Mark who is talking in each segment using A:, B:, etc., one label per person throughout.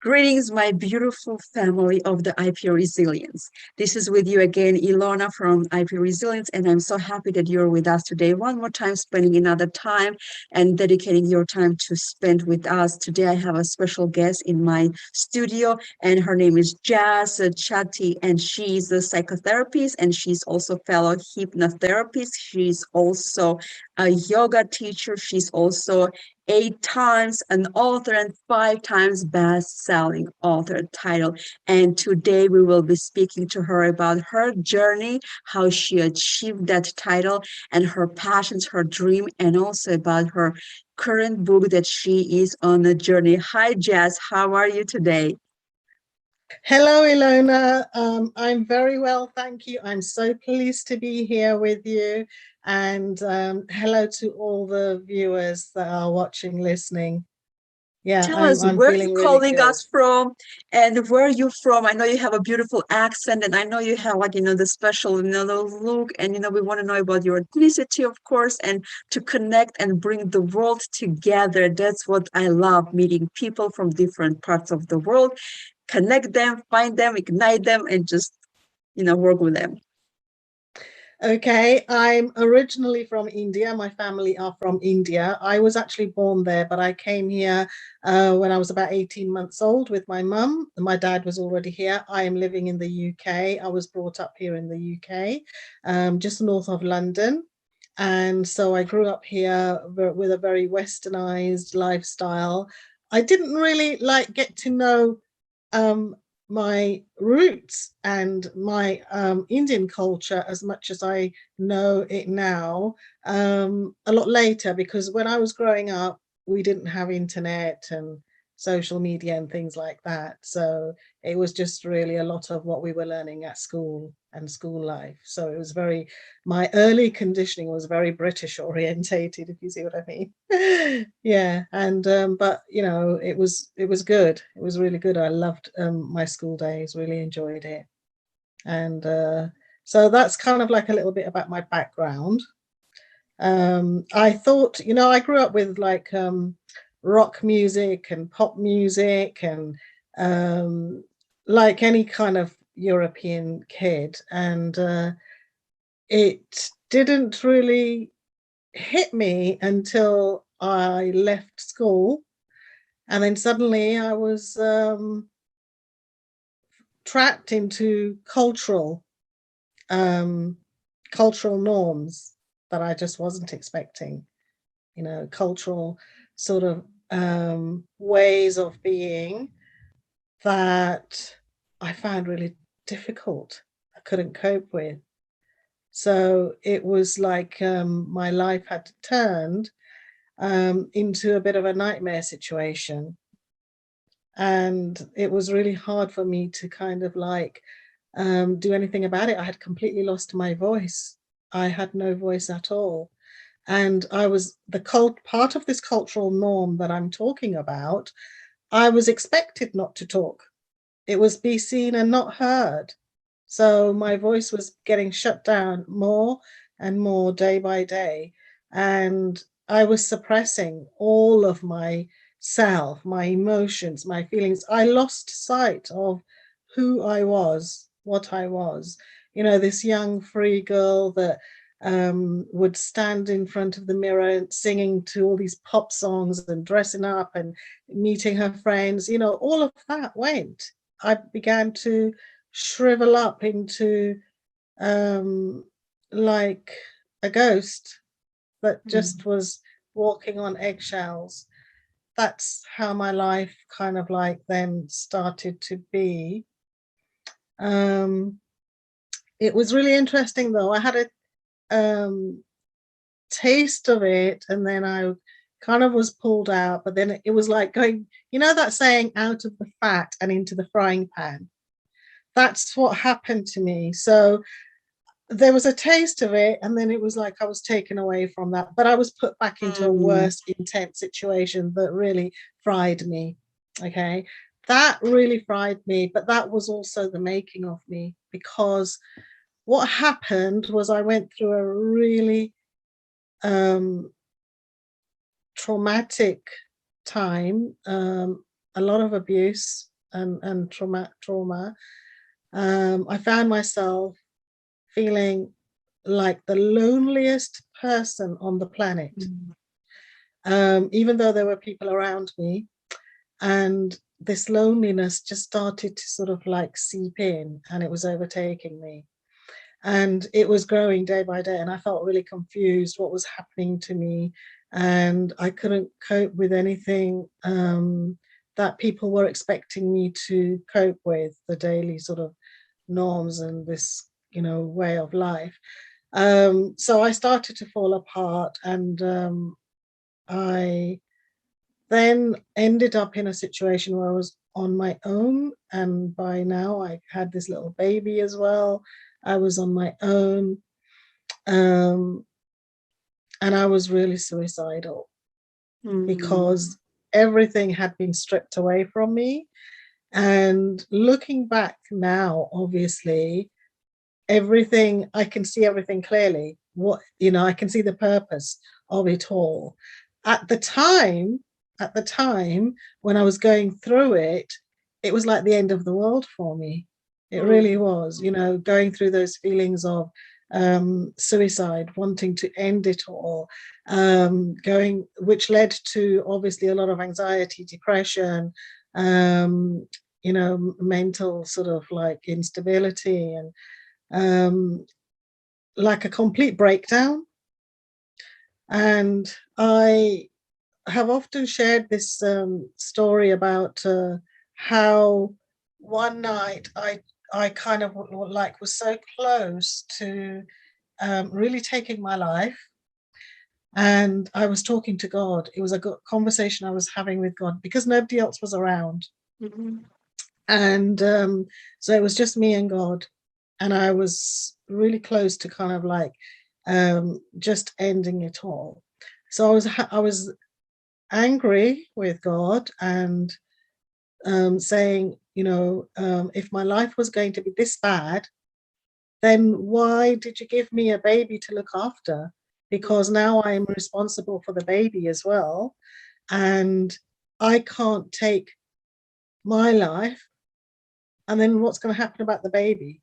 A: Greetings, my beautiful family of the IP Resilience. This is with you again, Ilona from IP Resilience, and I'm so happy that you're with us today. One more time, spending another time and dedicating your time to spend with us. Today, I have a special guest in my studio, and her name is Jaswinder Challi, and she's a psychotherapist, and she's also fellow hypnotherapist. She's also a yoga teacher. She's also 8 times an author and 5 times best-selling author title. And today we will be speaking to her about her journey, how she achieved that title, and her passions, her dream, and also about her current book that she is on a journey. Hi, Jazz. How are you today?
B: Hello, Ilona. I'm very well, thank you. I'm so pleased to be here with you. And hello to all the viewers that are watching, listening. Yeah,
A: Tell us,
B: I'm
A: where are you
B: feeling really
A: calling
B: good.
A: us from and where are you from? I know you have a beautiful accent and I know you have the special, the look, and, we want to know about your ethnicity, of course, and to connect and bring the world together. That's what I love, meeting people from different parts of the world, connect them, find them, ignite them, and just, work with them.
B: Okay, I'm originally from India. My family are from India. I was actually born there, but I came here when I was about 18 months old with my mum. My dad was already here. I am living in the UK. I was brought up here in the UK, just north of London. And so I grew up here with a very westernized lifestyle. I didn't really get to know um, my roots and my Indian culture as much as I know it now a lot later, because when I was growing up, we didn't have internet and social media and things like that. So it was just really a lot of what we were learning at school and school life. So it was my early conditioning was very British orientated, if you see what I mean. Yeah, and but it was good. It was really good. I loved my school days, really enjoyed it. And so that's kind of like a little bit about my background. I thought, I grew up with rock music and pop music and like any kind of European kid. And it didn't really hit me until I left school. And then suddenly I was trapped into um, cultural norms that I just wasn't expecting. Cultural sort of ways of being that I found really difficult. I couldn't cope with. So it was like my life had turned into a bit of a nightmare situation. And it was really hard for me to kind of do anything about it. I had completely lost my voice. I had no voice at all. And I was part of this cultural norm that I'm talking about. I was expected not to talk. It was be seen and not heard. So my voice was getting shut down more and more day by day. And I was suppressing all of my self, my emotions, my feelings. I lost sight of who I was, what I was. This young, free girl that would stand in front of the mirror and singing to all these pop songs and dressing up and meeting her friends. All of that went. I began to shrivel up into um, like a ghost that just was walking on eggshells. That's how my life kind of then started to be. It was really interesting though. I had a taste of it and then I kind of was pulled out, but then it was like going, that saying, out of the fat and into the frying pan. That's what happened to me. So there was a taste of it and then it was like I was taken away from that, but I was put back into a worse intense situation that really fried me. Okay, that really fried me, but that was also the making of me, because what happened was I went through a really traumatic time, a lot of abuse, and trauma, I found myself feeling like the loneliest person on the planet, even though there were people around me. And this loneliness just started to sort of like seep in, and it was overtaking me. And it was growing day by day, and I felt really confused what was happening to me, and I couldn't cope with anything that people were expecting me to cope with, the daily sort of norms and this, way of life. So I started to fall apart, and I then ended up in a situation where I was on my own, and by now I had this little baby as well. I was on my own, um, and I was really suicidal because everything had been stripped away from me. And looking back now, obviously, I can see everything clearly. I can see the purpose of it all. At the time, when I was going through it, it was like the end of the world for me. It really was, going through those feelings of suicide, wanting to end it all, which led to obviously a lot of anxiety, depression, mental sort of like instability, and like a complete breakdown. And I have often shared this story about how one night I kind of like was so close to really taking my life, and I was talking to God. It was a good conversation I was having with God because nobody else was around. And so it was just me and God, and I was really close to kind of like just ending it all. So I was angry with God and saying, if my life was going to be this bad, then why did you give me a baby to look after? Because now I'm responsible for the baby as well, and I can't take my life, and then what's going to happen about the baby?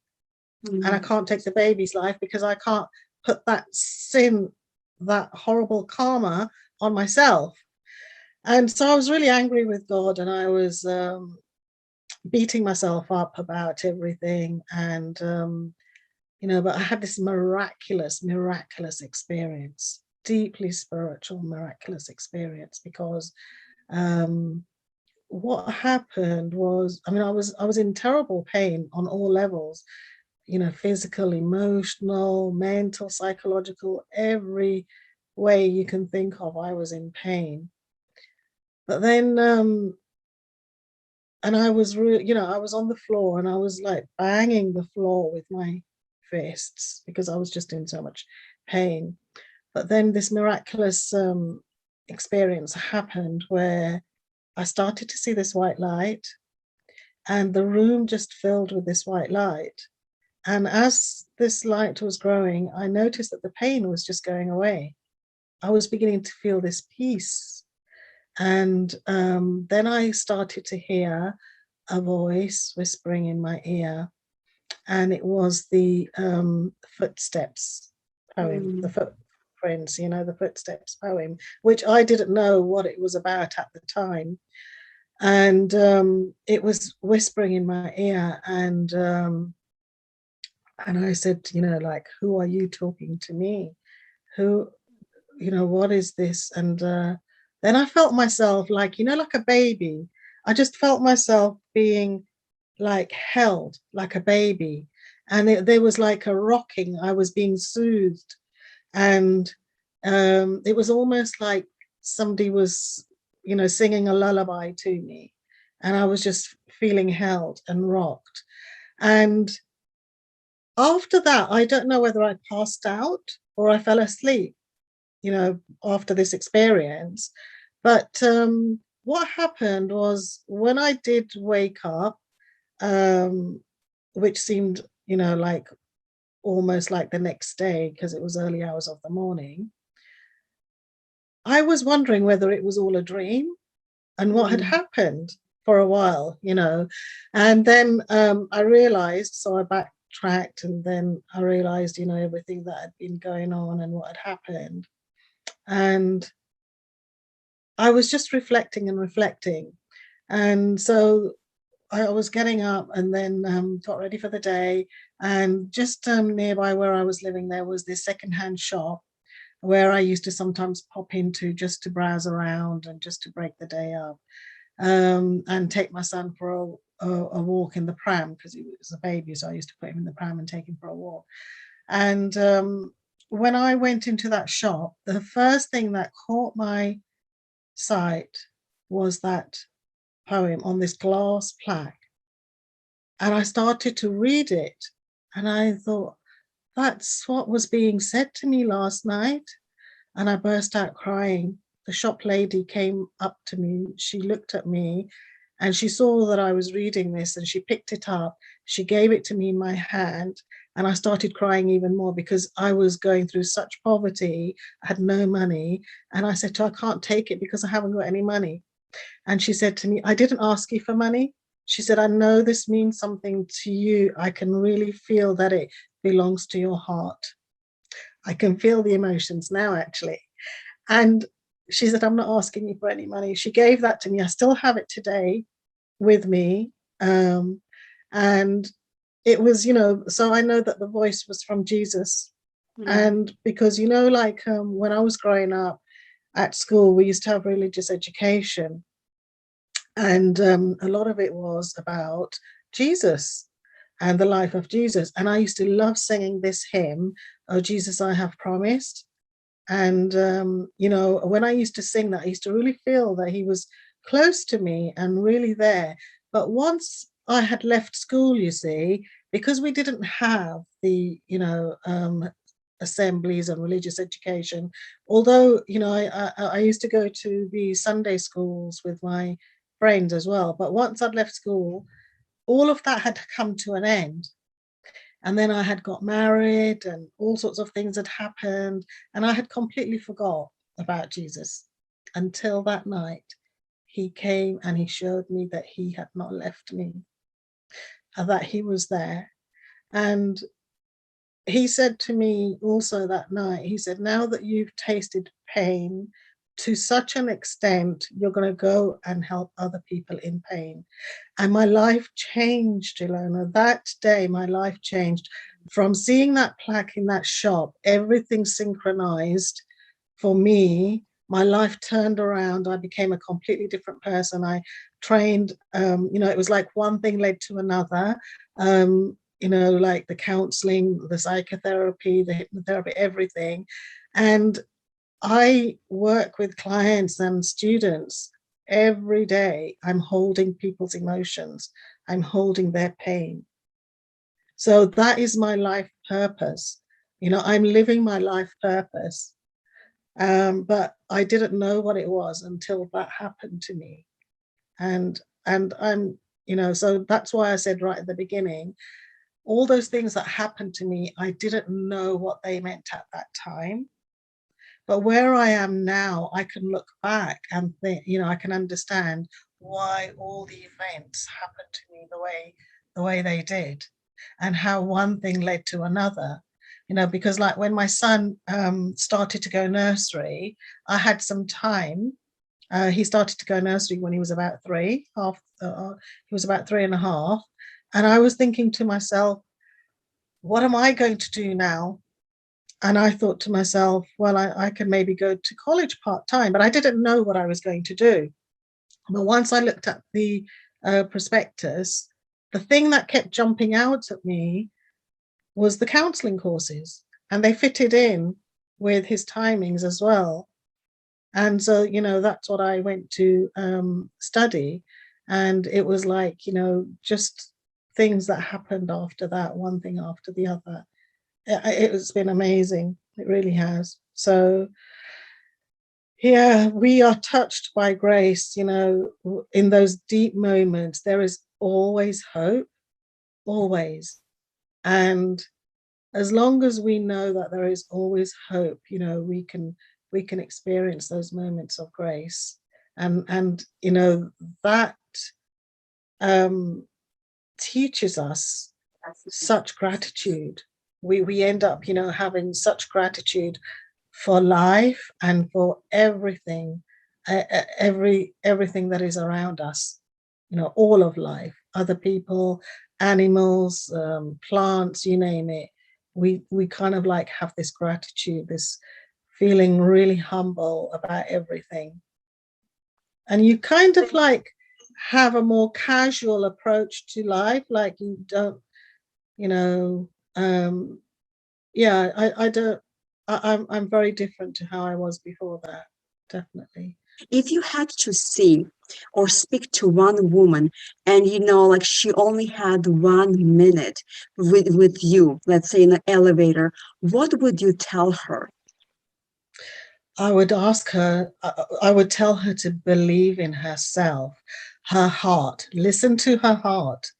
B: And I can't take the baby's life because I can't put that sin, that horrible karma on myself. And so I was really angry with God, and I was beating myself up about everything. And, but I had this miraculous experience, deeply spiritual, miraculous experience, because what happened was, I was in terrible pain on all levels, physical, emotional, mental, psychological, every way you can think of, I was in pain. But then, and I was really, I was on the floor and I was like banging the floor with my fists because I was just in so much pain. But then this miraculous experience happened where I started to see this white light, and the room just filled with this white light. And as this light was growing, I noticed that the pain was just going away. I was beginning to feel this peace. And then I started to hear a voice whispering in my ear, and it was the footsteps poem, the footprints, the footsteps poem, which I didn't know what it was about at the time. And it was whispering in my ear, and I said, like, who are you talking to me? Who, what is this? And then I felt myself like, like a baby. I just felt myself being like held like a baby. And there was like a rocking. I was being soothed. And it was almost like somebody was, singing a lullaby to me. And I was just feeling held and rocked. And after that, I don't know whether I passed out or I fell asleep, after this experience. But what happened was when I did wake up, which seemed, like almost like the next day because it was early hours of the morning, I was wondering whether it was all a dream and what had happened. for a while, and then I realized, so I backtracked, and then I realized, everything that had been going on and what had happened. And I was just reflecting and reflecting. And so I was getting up and then got ready for the day. And just nearby where I was living, there was this secondhand shop where I used to sometimes pop into just to browse around and just to break the day up, and take my son for a walk in the pram, because he was a baby. So I used to put him in the pram and take him for a walk. And when I went into that shop, the first thing that caught my sight was that poem on this glass plaque. And I started to read it, and I thought, that's what was being said to me last night. And I burst out crying. The shop lady came up to me, she looked at me, and she saw that I was reading this, and she picked it up, she gave it to me in my hand, and I started crying even more because I was going through such poverty. I had no money, and I said to her, I can't take it because I haven't got any money. And she said to me, I didn't ask you for money. She said, I know this means something to you. I can really feel that it belongs to your heart. I can feel the emotions now, actually. And she said, I'm not asking you for any money. She gave that to me. I still have it today with me. And it was, so I know that the voice was from Jesus. And because, like when I was growing up at school, we used to have religious education. And a lot of it was about Jesus and the life of Jesus. And I used to love singing this hymn, Oh Jesus, I Have Promised. And, when I used to sing that, I used to really feel that he was close to me and really there. But once I had left school, you see, because we didn't have the, assemblies and religious education, although, I used to go to the Sunday schools with my friends as well. But once I'd left school, all of that had come to an end. And then I had got married and all sorts of things had happened. And I had completely forgot about Jesus until that night. He came and he showed me that he had not left me, and that he was there. And he said to me also that night, he said, now that you've tasted pain to such an extent, you're going to go and help other people in pain. And my life changed, Ilona. That day, my life changed. From seeing that plaque in that shop, everything synchronized for me. My life turned around. I became a completely different person. I trained, it was like one thing led to another. Like the counseling, the psychotherapy, the hypnotherapy, everything. And I work with clients and students every day. I'm holding people's emotions. I'm holding their pain. So that is my life purpose. I'm living my life purpose. But I didn't know what it was until that happened to me. And I'm, so that's why I said right at the beginning, all those things that happened to me, I didn't know what they meant at that time. But where I am now, I can look back and think, I can understand why all the events happened to me the way they did, and how one thing led to another. Because like when my son started to go nursery, I had some time. He started to go nursery when he was about three. He was about 3.5, and I was thinking to myself, what am I going to do now? And I thought to myself, well, I can maybe go to college part-time, but I didn't know what I was going to do. But once I looked at the prospectus, the thing that kept jumping out at me was the counseling courses, and they fitted in with his timings as well. And so, that's what I went to study. And it was like, just things that happened after that, one thing after the other. It's been amazing. It really has. So, yeah, we are touched by grace, in those deep moments. There is always hope, always. And as long as we know that there is always hope, we can experience those moments of grace. And that teaches us such gratitude. We end up, having such gratitude for life and for everything, everything that is around us, all of life, other people, animals, plants, you name it. We kind of like have this gratitude, this feeling really humble about everything. And you kind of like have a more casual approach to life, like you don't, yeah, I don't, I'm very different to how I was before that, definitely.
A: If you had to see or speak to one woman and like she only had 1 minute with you, let's say in an elevator, what would you tell her?
B: I would ask her, I would tell her to believe in herself, her heart, listen to her heart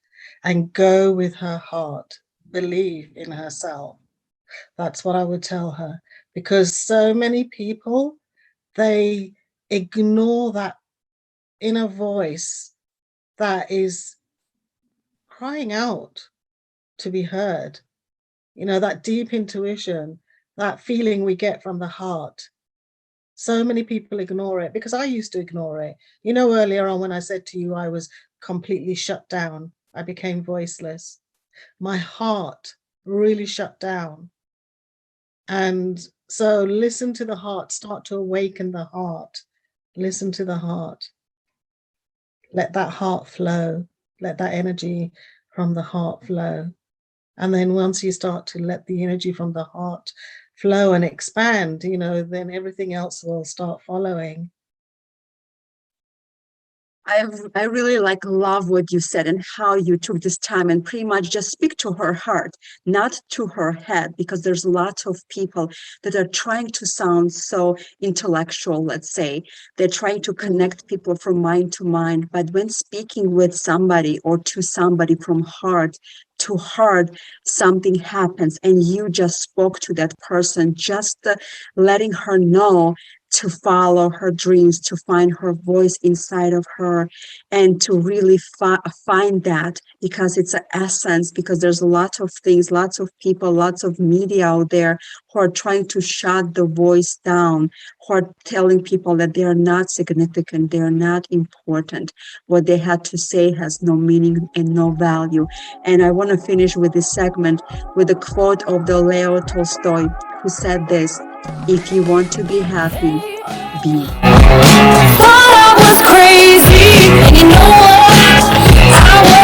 B: and go with her heart, believe in herself. That's what I would tell her, because so many people, they ignore that inner voice that is crying out to be heard. That deep intuition, that feeling we get from the heart. So many people ignore it, because I used to ignore it. Earlier on when I said to you I was completely shut down, I became voiceless. My heart really shut down. And so listen to the heart, start to awaken the heart. Listen to the heart. Let that heart flow. Let that energy from the heart flow. And then once you start to let the energy from the heart flow and expand, then everything else will start following.
A: I really love what you said and how you took this time and pretty much just speak to her heart, not to her head, because there's lots of people that are trying to sound so intellectual, let's say. They're trying to connect people from mind to mind, but when speaking with somebody or to somebody from heart to heart, something happens, and you just spoke to that person, just letting her know to follow her dreams, to find her voice inside of her, and to really find that, because it's an essence, because there's lots of things, lots of people, lots of media out there who are trying to shut the voice down, who are telling people that they are not significant, they are not important. What they had to say has no meaning and no value. And I want to finish with this segment with a quote of the Leo Tolstoy, who said this: "If you want to be happy, be."
C: Thought I was crazy, and you know what? I